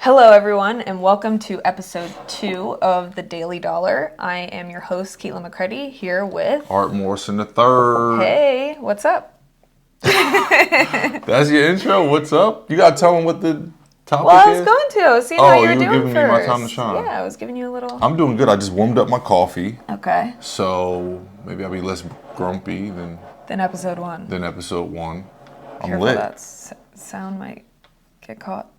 Hello, everyone, and welcome to episode 2 of The Daily Dollar. I am your host, Caitlin McCready, here with... Art Morrison III. Hey, what's up? That's your intro? What's up? You got to tell them what the topic Well, I is? was going to. I was seeing how you were doing giving first. Me my time to shine. Yeah, I was giving you a little... I'm doing good. I just warmed up my coffee. Okay. So maybe I'll be less grumpy than episode 1. Episode 1. I'm Careful, lit. that sound might get caught.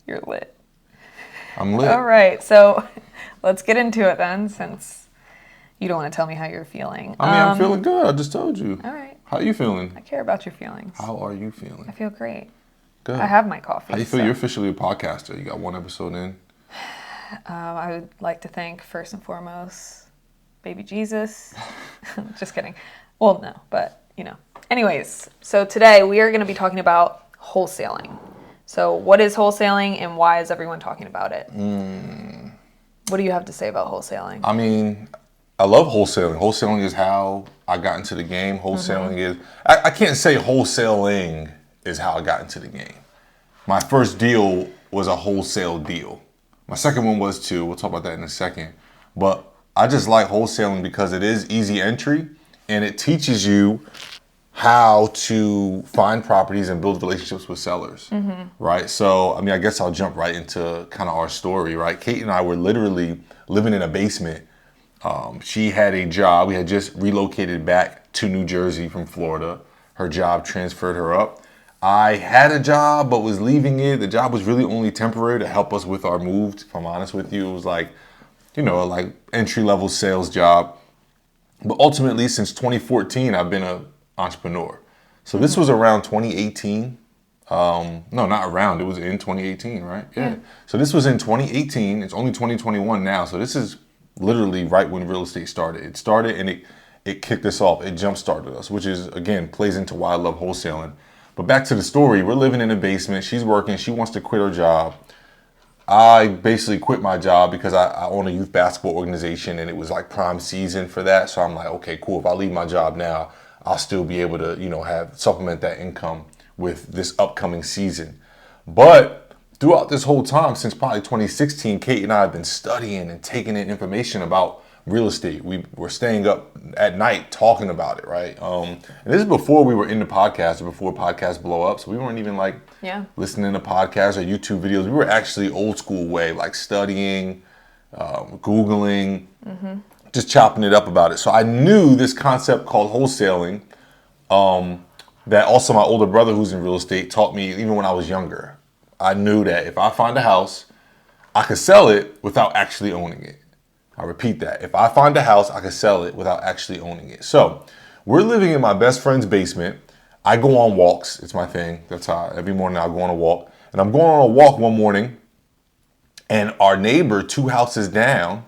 You're lit. I'm lit. All right, so let's get into it then, since you don't want to tell me how you're feeling. I'm feeling good. I just told you. All right. How you feeling? I care about your feelings. How are you feeling? I feel great. Good. I have my coffee. How you feel? You're officially a podcaster. You got 1 episode in. I would like to thank, first and foremost, baby Jesus. Just kidding. Well, no, but, you know. Anyways, so today we are going to be talking about wholesaling. So what is wholesaling and why is everyone talking about it? What do you have to say about wholesaling? I mean, I love wholesaling. Wholesaling is how I got into the game. Wholesaling is... I can't say wholesaling is how I got into the game. My first deal was a wholesale deal. My second one was too. We'll talk about that in a second. But I just like wholesaling because it is easy entry and it teaches you how to find properties and build relationships with sellers, right? So, I mean, I guess I'll jump right into kind of our story, right? Cait and I were literally living in a basement. She had a job. We had just relocated back to New Jersey from Florida. Her job transferred her up. I had a job, but was leaving it. The job was really only temporary to help us with our move, if I'm honest with you. It was like, like entry-level sales job. But ultimately, since 2014, I've been an entrepreneur. So this was around 2018. No, not around. It was in 2018, right? Yeah. So this was in 2018. It's only 2021 now. So this is literally right when real estate started. It started and it kicked us off. It jump-started us, which is, again, plays into why I love wholesaling. But back to the story. We're living in a basement. She's working. She wants to quit her job. I basically quit my job because I own a youth basketball organization and it was like prime season for that. So I'm like, okay, cool. If I leave my job now, I'll still be able to, have supplement that income with this upcoming season. But throughout this whole time, since probably 2016, Cait and I have been studying and taking in information about real estate. We were staying up at night talking about it, right? And this is before we were into podcasts or before podcasts blow up. So we weren't even listening to podcasts or YouTube videos. We were actually old school way, like studying, Googling, just chopping it up about it. So I knew this concept called wholesaling, that also my older brother who's in real estate taught me even when I was younger. I knew that if I find a house, I could sell it without actually owning it. I repeat that. If I find a house, I could sell it without actually owning it. So we're living in my best friend's basement. I go on walks. It's my thing. That's how every morning I go on a walk. And I'm going on a walk one morning and our neighbor 2 houses down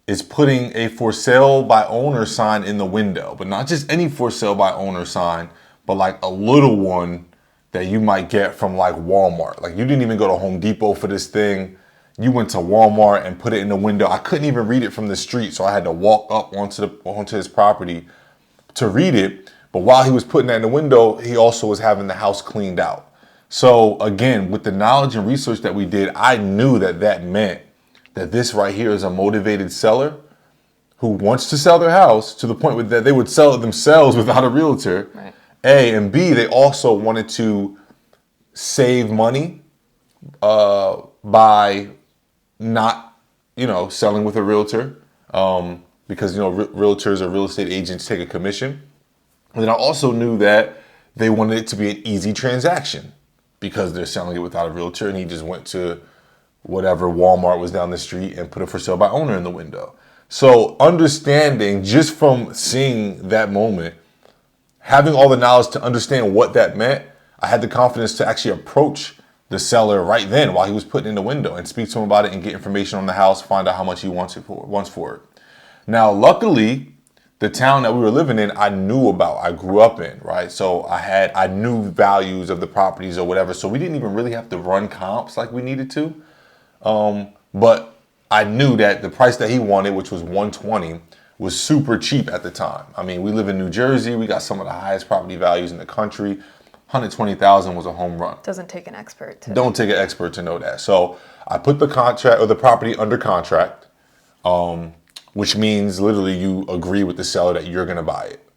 is putting a for sale by owner sign in the window, but not just any for sale by owner sign, but like a little one that you might get from like Walmart. Like you didn't even go to Home Depot for this thing. You went to Walmart and put it in the window. I couldn't even read it from the street, so I had to walk up onto his property to read it. But while he was putting that in the window, he also was having the house cleaned out. So again, with the knowledge and research that we did, I knew that meant that this right here is a motivated seller who wants to sell their house to the point that they would sell it themselves without a realtor. Right. A, and B, they also wanted to save money by not, selling with a realtor because, realtors or real estate agents take a commission. And then I also knew that they wanted it to be an easy transaction because they're selling it without a realtor, and he just went to whatever Walmart was down the street and put it for sale by owner in the window. So understanding just from seeing that moment, having all the knowledge to understand what that meant, I had the confidence to actually approach the seller right then while he was putting in the window and speak to him about it and get information on the house, find out how much he wants for it. Now, luckily, the town that we were living in, I knew about, I grew up in, right? So I knew values of the properties or whatever. So we didn't even really have to run comps like we needed to. But I knew that the price that he wanted, which was $120, was super cheap at the time. I mean, we live in New Jersey. We got some of the highest property values in the country. 120,000 was a home run. Doesn't take an expert to. Don't take an expert to know that. So I put the contract or the property under contract, which means literally you agree with the seller that you're going to buy it.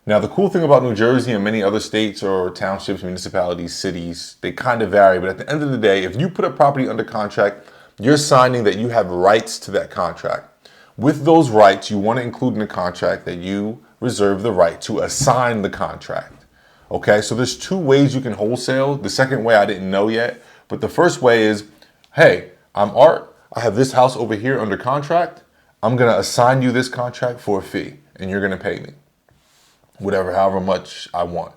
Now, the cool thing about New Jersey and many other states or townships, municipalities, cities, they kind of vary. But at the end of the day, if you put a property under contract, you're signing that you have rights to that contract. With those rights, you want to include in the contract that you reserve the right to assign the contract. Okay, so there's two ways you can wholesale. The second way I didn't know yet, but the first way is, hey, I'm Art. I have this house over here under contract. I'm going to assign you this contract for a fee, and you're going to pay me whatever, however much I want.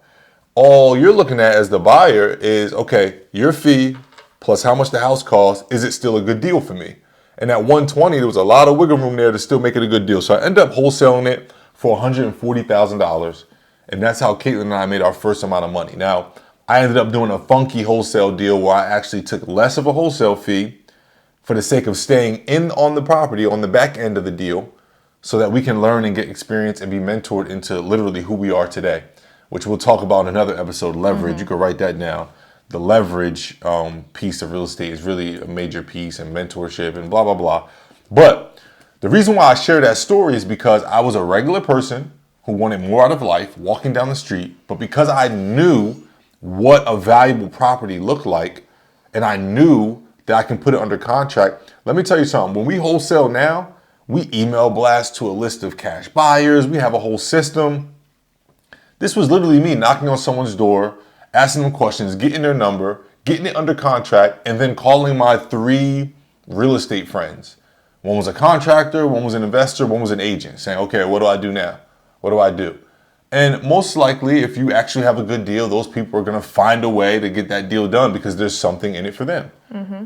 All you're looking at as the buyer is, okay, your fee plus how much the house costs, is it still a good deal for me? And at 120, there was a lot of wiggle room there to still make it a good deal. So I ended up wholesaling it for $140,000. And that's how Caitlin and I made our first amount of money. Now, I ended up doing a funky wholesale deal where I actually took less of a wholesale fee for the sake of staying in on the property on the back end of the deal so that we can learn and get experience and be mentored into literally who we are today, which we'll talk about in another episode, leverage. You can write that down. The leverage piece of real estate is really a major piece, and mentorship and blah, blah, blah. But the reason why I share that story is because I was a regular person who wanted more out of life, walking down the street. But because I knew what a valuable property looked like, and I knew that I can put it under contract, let me tell you something. When we wholesale now, we email blast to a list of cash buyers. We have a whole system. This was literally me knocking on someone's door, asking them questions, getting their number, getting it under contract, and then calling my 3 real estate friends. One was a contractor, one was an investor, one was an agent, saying, okay, what do I do now? What do I do? And most likely, if you actually have a good deal, those people are going to find a way to get that deal done because there's something in it for them.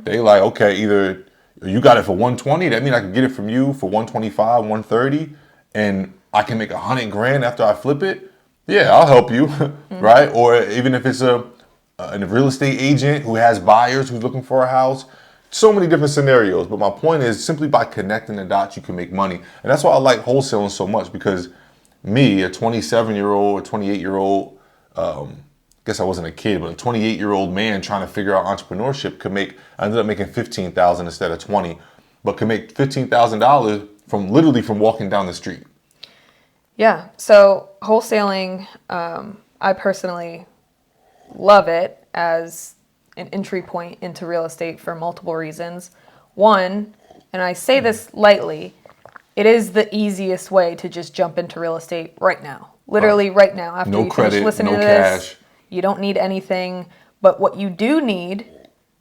They like, okay, either you got it for 120, that means I can get it from you for 125, 130, and I can make $100,000 after I flip it. Yeah, I'll help you, right? Or even if it's a real estate agent who has buyers who's looking for a house. So many different scenarios. But my point is, simply by connecting the dots, you can make money. And that's why I like wholesaling so much, because me, a 27-year-old, a 28-year-old, guess I wasn't a kid, but a 28-year-old man trying to figure out entrepreneurship I ended up making $15,000 instead of $20,000, but could make $15,000 from walking down the street. Yeah. So wholesaling, I personally love it as an entry point into real estate for multiple reasons. One, and I say this lightly, it is the easiest way to just jump into real estate right now. Literally right now. After you finish listening to this, you don't need anything. But what you do need,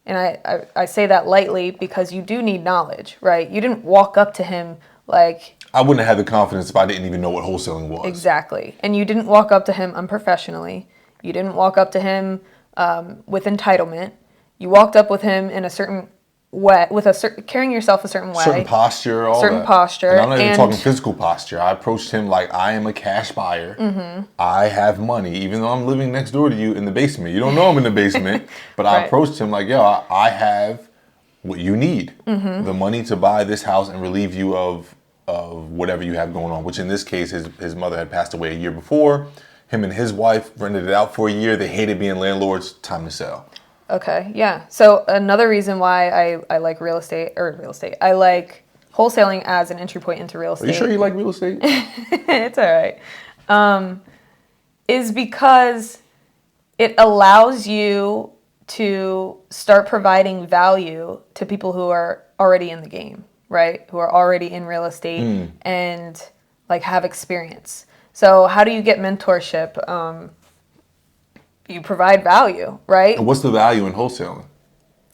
and I say that lightly because you do need knowledge, right? You didn't walk up to him like... I wouldn't have had the confidence if I didn't even know what wholesaling was. Exactly. And you didn't walk up to him unprofessionally. You didn't walk up to him with entitlement. You walked up with him in a certain way, carrying yourself a certain way. Certain posture, all certain that. posture. And I'm not even talking physical posture. I approached him like I am a cash buyer. I have money, even though I'm living next door to you in the basement. You don't know I'm in the basement, but I approached him like, yo, I have what you need. The money to buy this house and relieve you of whatever you have going on, which in this case, his mother had passed away a year before. Him and his wife rented it out for a year. They hated being landlords. Time to sell. Okay, yeah. So another reason why I like I like wholesaling as an entry point into real estate. Are you sure you like real estate? It's all right. Is because it allows you to start providing value to people who are already in the game, right? Who are already in real estate and like have experience. So how do you get mentorship? You provide value, right? And what's the value in wholesaling?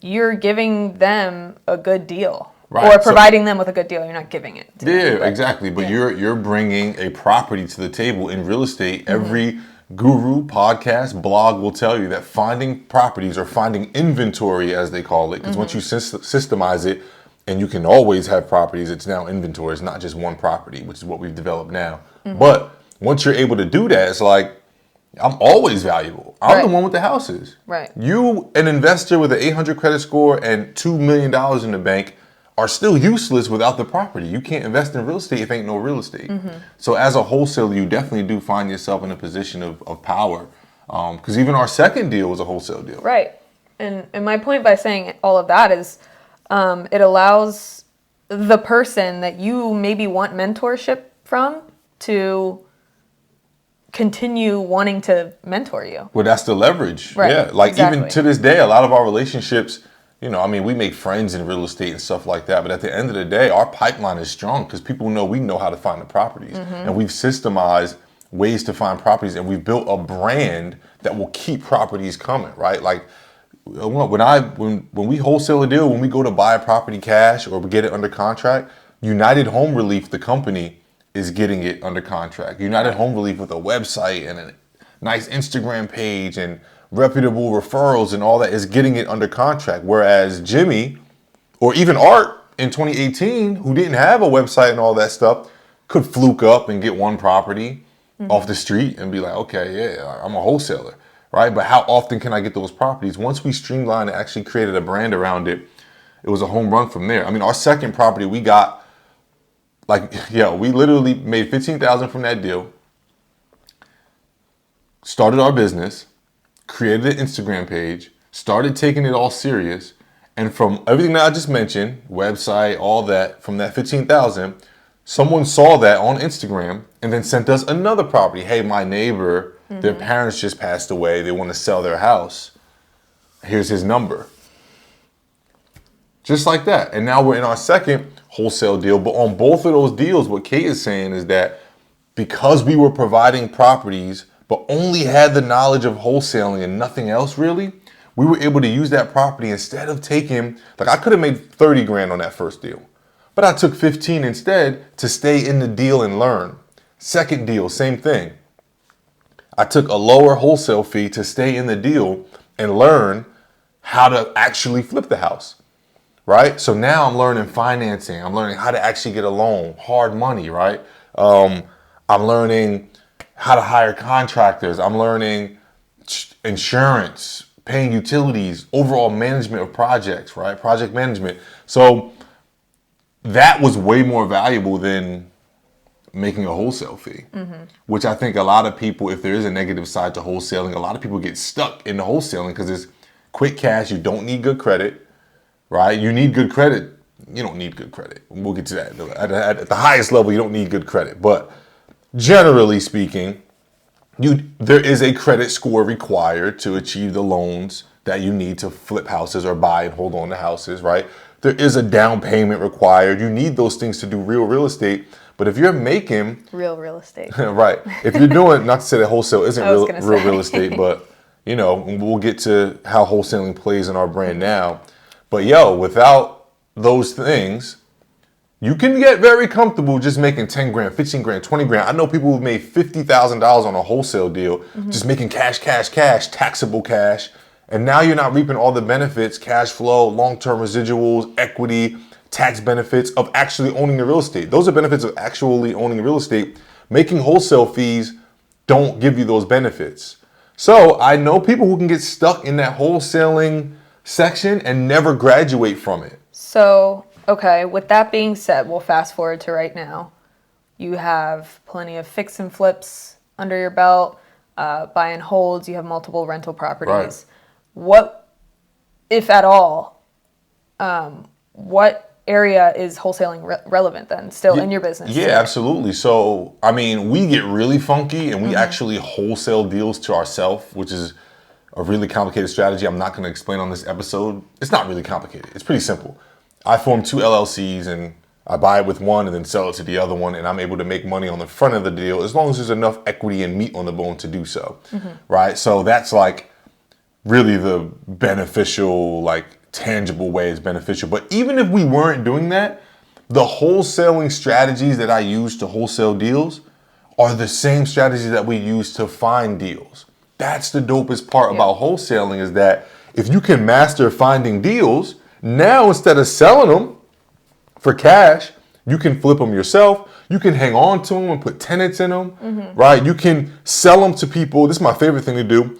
You're giving them a good deal. Right. Or providing them with a good deal. You're not giving it to them, exactly. But you're bringing a property to the table in real estate. Every guru, podcast, blog will tell you that finding properties or finding inventory, as they call it, because once you systemize it, and you can always have properties, it's now inventory. It's not just one property, which is what we've developed now. But once you're able to do that, it's like, I'm always valuable. I'm the one with the houses. Right. You, an investor with an 800 credit score and $2 million in the bank, are still useless without the property. You can't invest in real estate if ain't no real estate. So as a wholesaler, you definitely do find yourself in a position of power. Because even our second deal was a wholesale deal. Right. And my point by saying all of that is it allows the person that you maybe want mentorship from to continue wanting to mentor you. Well, that's the leverage. Right. Yeah. Like Exactly. even to this day, a lot of our relationships, you know, I mean, we make friends in real estate and stuff like that. But at the end of the day, our pipeline is strong because people know we know how to find the properties. And we've systemized ways to find properties, and we've built a brand that will keep properties coming, right? Like when we wholesale a deal, when we go to buy a property cash or we get it under contract, United Home Relief, the company, is getting it under contract. United Home Relief with a website and a nice Instagram page and reputable referrals and all that is getting it under contract. Whereas Jimmy or even Art in 2018, who didn't have a website and all that stuff, could fluke up and get one property off the street and be like, okay, yeah, I'm a wholesaler, right? But how often can I get those properties? Once we streamlined and actually created a brand around it, it was a home run from there. I mean, our second property, we got we literally made $15,000 from that deal, started our business, created an Instagram page, started taking it all serious, and from everything that I just mentioned, website, all that, from that $15,000, someone saw that on Instagram and then sent us another property. Hey, my neighbor, their parents just passed away. They want to sell their house. Here's his number. Just like that. And now we're in our second wholesale deal. But on both of those deals, what Cait is saying is that because we were providing properties, but only had the knowledge of wholesaling and nothing else really, we were able to use that property instead of taking, like I could have made 30 grand on that first deal, but I took 15 instead to stay in the deal and learn. Second deal, same thing. I took a lower wholesale fee to stay in the deal and learn how to actually flip the house. Right? So now I'm learning financing. I'm learning how to actually get a loan, hard money, right? I'm learning how to hire contractors. I'm learning insurance, paying utilities, overall management of projects, right? Project management. So that was way more valuable than making a wholesale fee, which I think a lot of people, if there is a negative side to wholesaling, a lot of people get stuck in the wholesaling because it's quick cash. You don't need good credit. Right? You need good credit. You don't need good credit. We'll get to that. At the highest level, you don't need good credit. But generally speaking, there is a credit score required to achieve the loans that you need to flip houses or buy and hold on to houses, right? There is a down payment required. You need those things to do real estate. But if you're making... real estate. Right. If you're doing... Not to say that wholesale isn't real estate, but, you know, we'll get to how wholesaling plays in our brand now. But without those things, you can get very comfortable just making 10 grand, 15 grand, 20 grand. I know people who've made $50,000 on a wholesale deal, just making cash, taxable cash. And now you're not reaping all the benefits, cash flow, long-term residuals, equity, tax benefits of actually owning the real estate. Those are benefits of actually owning real estate. Making wholesale fees don't give you those benefits. So I know people who can get stuck in that wholesaling section and never graduate from it. So, okay, with that being said, we'll fast forward to right now. You have plenty of fix and flips under your belt, buy and holds, you have multiple rental properties. Right. What, if at all, what area is wholesaling relevant then, still in your business? Yeah, absolutely. So, I mean, we get really funky and we actually wholesale deals to ourselves, which is a really complicated strategy I'm not going to explain on this episode. It's not really complicated. It's pretty simple. I form 2 LLCs and I buy it with one and then sell it to the other one, and I'm able to make money on the front of the deal as long as there's enough equity and meat on the bone to do so, right? So that's like really the beneficial, like tangible way is beneficial. But even if we weren't doing that, the wholesaling strategies that I use to wholesale deals are the same strategies that we use to find deals. That's the dopest part about wholesaling, is that if you can master finding deals, now instead of selling them for cash, you can flip them yourself. You can hang on to them and put tenants in them, right? You can sell them to people. This is my favorite thing to do.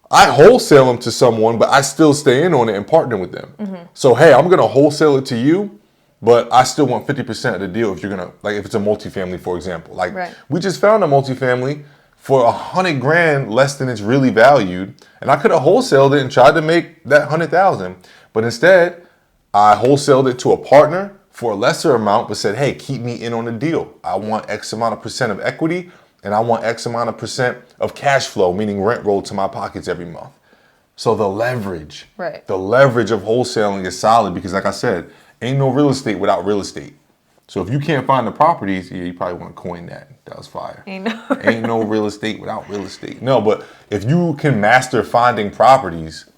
I wholesale them to someone, but I still stay in on it and partner with them. So, hey, I'm going to wholesale it to you, but I still want 50% of the deal if you're going to, like if it's a multifamily, for example. Like we just found a multifamily for $100,000 less than it's really valued. And I could have wholesaled it and tried to make that 100,000. But instead, I wholesaled it to a partner for a lesser amount, but said, hey, keep me in on the deal. I want X amount of percent of equity, and I want X amount of percent of cash flow, meaning rent rolled to my pockets every month. So the leverage of wholesaling is solid because, like I said, ain't no real estate without real estate. So if you can't find the properties, yeah, you probably want to coin that. That was fire. Ain't no real estate without real estate. No, but if you can master finding properties,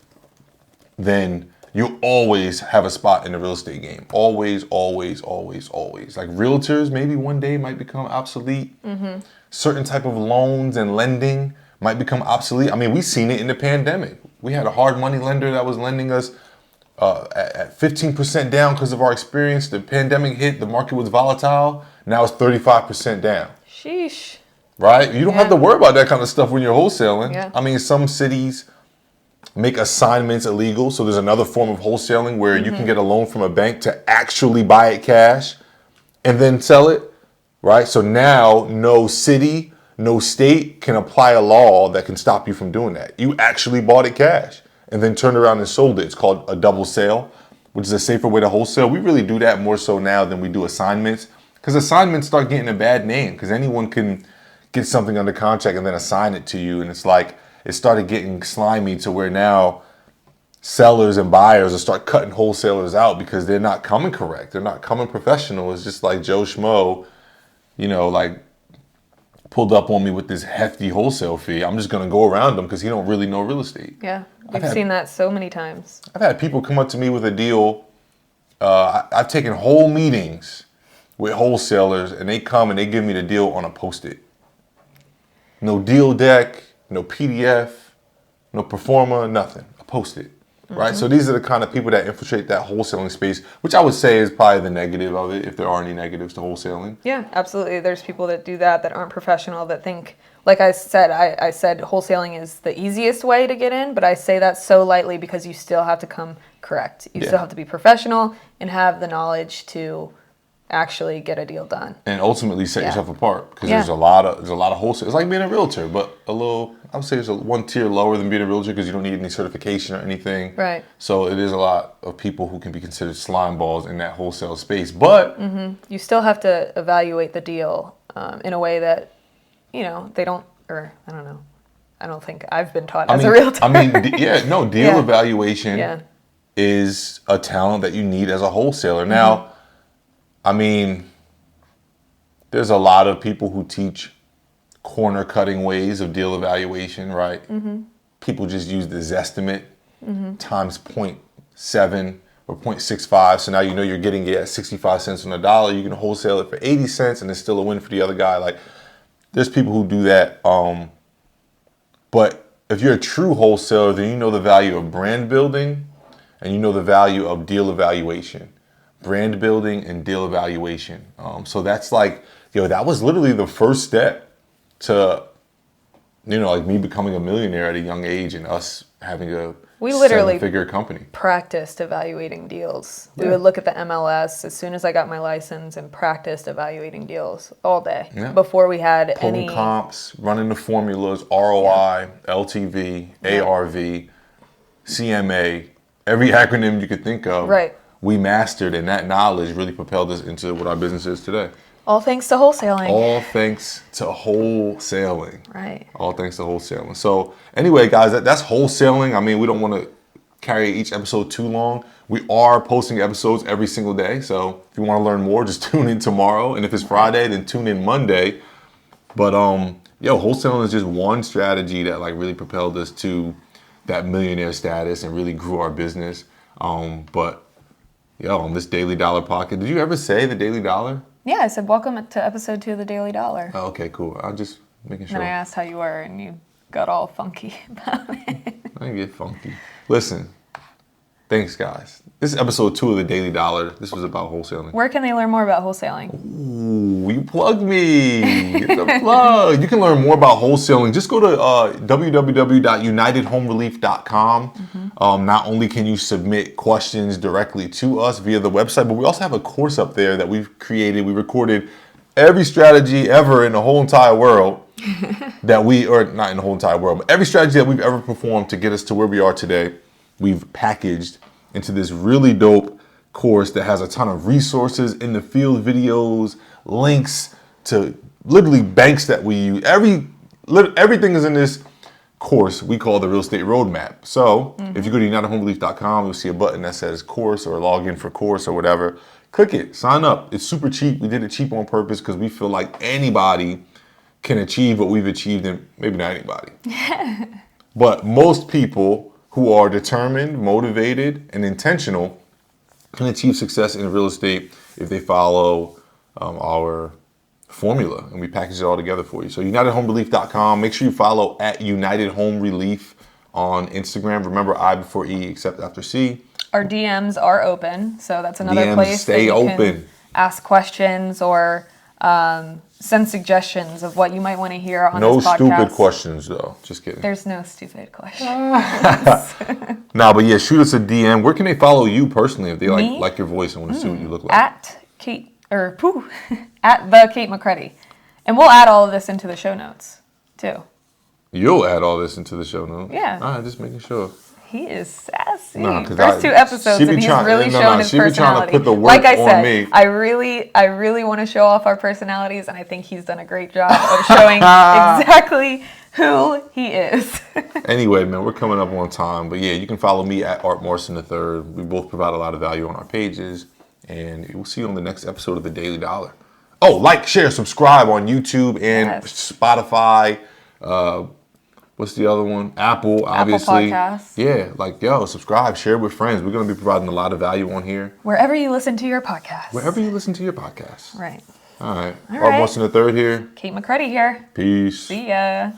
then you always have a spot in the real estate game. Always, always, always, always. Like realtors maybe one day might become obsolete. Certain type of loans and lending might become obsolete. I mean, we've seen it in the pandemic. We had a hard money lender that was lending us at 15% down because of our experience. The pandemic hit, the market was volatile. Now it's 35% down. Sheesh. Right? You don't have to worry about that kind of stuff when you're wholesaling. Yeah. I mean, some cities make assignments illegal. So there's another form of wholesaling where you can get a loan from a bank to actually buy it cash and then sell it. Right? So now no city, no state can apply a law that can stop you from doing that. You actually bought it cash and then turned around and sold it. It's called a double sale, which is a safer way to wholesale. We really do that more so now than we do assignments, because assignments start getting a bad name because anyone can get something under contract and then assign it to you. And it's like, it started getting slimy to where now sellers and buyers will start cutting wholesalers out because they're not coming correct. They're not coming professional. It's just like Joe Schmo, like pulled up on me with this hefty wholesale fee. I'm just going to go around him because he don't really know real estate. Yeah, we've seen that so many times. I've had people come up to me with a deal. I've taken whole meetings with wholesalers, and they come and they give me the deal on a Post-it. No deal deck, no PDF, no pro forma, nothing. A Post-it. Right? So these are the kind of people that infiltrate that wholesaling space, which I would say is probably the negative of it, if there are any negatives to wholesaling. Yeah, absolutely. There's people that do that aren't professional, that think, like I said, I said wholesaling is the easiest way to get in, but I say that so lightly because you still have to come correct. You still have to be professional and have the knowledge to actually get a deal done and ultimately set yourself apart, because there's a lot of wholesale. It's like being a realtor, but a little, I would say it's one tier lower than being a realtor because you don't need any certification or anything. Right. So it is a lot of people who can be considered slime balls in that wholesale space, but you still have to evaluate the deal in a way that they don't, or I don't know. I don't think I've been taught as a realtor. Deal evaluation is a talent that you need as a wholesaler. Now, there's a lot of people who teach corner cutting ways of deal evaluation, right? People just use the Zestimate times 0.7 or 0.65. So now you're getting it at 65 cents on the dollar. You can wholesale it for 80 cents and it's still a win for the other guy. Like, there's people who do that. But if you're a true wholesaler, then you know the value of brand building and you know the value of deal evaluation. Brand building and deal evaluation. So that's like, that was literally the first step to, like me becoming a millionaire at a young age and us having a seven-figure company. Practiced evaluating deals. We would look at the MLS as soon as I got my license and practiced evaluating deals all day before we had pulling comps, running the formulas, ROI, LTV, ARV, CMA, every acronym you could think of. Right. We mastered, and that knowledge really propelled us into what our business is today. All thanks to wholesaling. All thanks to wholesaling. Right. All thanks to wholesaling. So anyway, guys, that's wholesaling. We don't want to carry each episode too long. We are posting episodes every single day. So if you want to learn more, just tune in tomorrow. And if it's Friday, then tune in Monday. But wholesaling is just one strategy that really propelled us to that millionaire status and really grew our business. On this Daily Dollar Pocket, did you ever say the Daily Dollar? Yeah, I said, welcome to episode 2 of the Daily Dollar. Oh, okay, cool. I'm just making sure. And I asked how you were, and you got all funky about it. I didn't get funky. Listen, thanks, guys. This is episode 2 of the Daily Dollar. This was about wholesaling. Where can they learn more about wholesaling? Ooh, you plugged me. Get the plug. You can learn more about wholesaling. Just go to www.unitedhomerelief.com. Not only can you submit questions directly to us via the website, but we also have a course up there that we've created. We recorded every strategy ever in the whole entire world or not in the whole entire world, but every strategy that we've ever performed to get us to where we are today, we've packaged into this really dope course that has a ton of resources in the field, videos, links to literally banks that we use. Everything is in this course we call the Real Estate Roadmap. So if you go to unitedhomerelief.com, you'll see a button that says course or log in for course or whatever. Click it, sign up. It's super cheap. We did it cheap on purpose because we feel like anybody can achieve what we've achieved, and maybe not anybody. But most people who are determined, motivated, and intentional can achieve success in real estate if they follow our formula, and we package it all together for you. So unitedhomerelief.com. Make sure you follow at United Home Relief on Instagram. Remember, I before E, except after C. Our DMs are open, so that's another DMs place stay that you open. can ask questions or send suggestions of what you might want to hear on No this podcast. stupid questions, though. Just kidding. There's no stupid questions. Nah, but yeah, shoot us a DM. Where can they follow you personally if they Me? like your voice and want to see what you look like? At the Cait McCready. And we'll add all of this into the show notes, too. You'll add all this into the show notes. Yeah. All right, just making sure. He is sassy. Nah, 'cause First 2 episodes, and he's really showing his she be trying to personality. put the work Like I on said, me. I really want to show off our personalities, and I think he's done a great job of showing exactly who he is. Anyway, man, we're coming up on time. But yeah, you can follow me at Art Morrison III. We both provide a lot of value on our pages. And we'll see you on the next episode of The Daily Dollar. Oh, like, share, subscribe on YouTube and Spotify. What's the other one? Apple, obviously. Podcasts. Yeah, subscribe, share with friends. We're going to be providing a lot of value on here. Wherever you listen to your podcast. Wherever you listen to your podcast. Right. All right. All Art right. Morrison III here. Cait McCready here. Peace. See ya.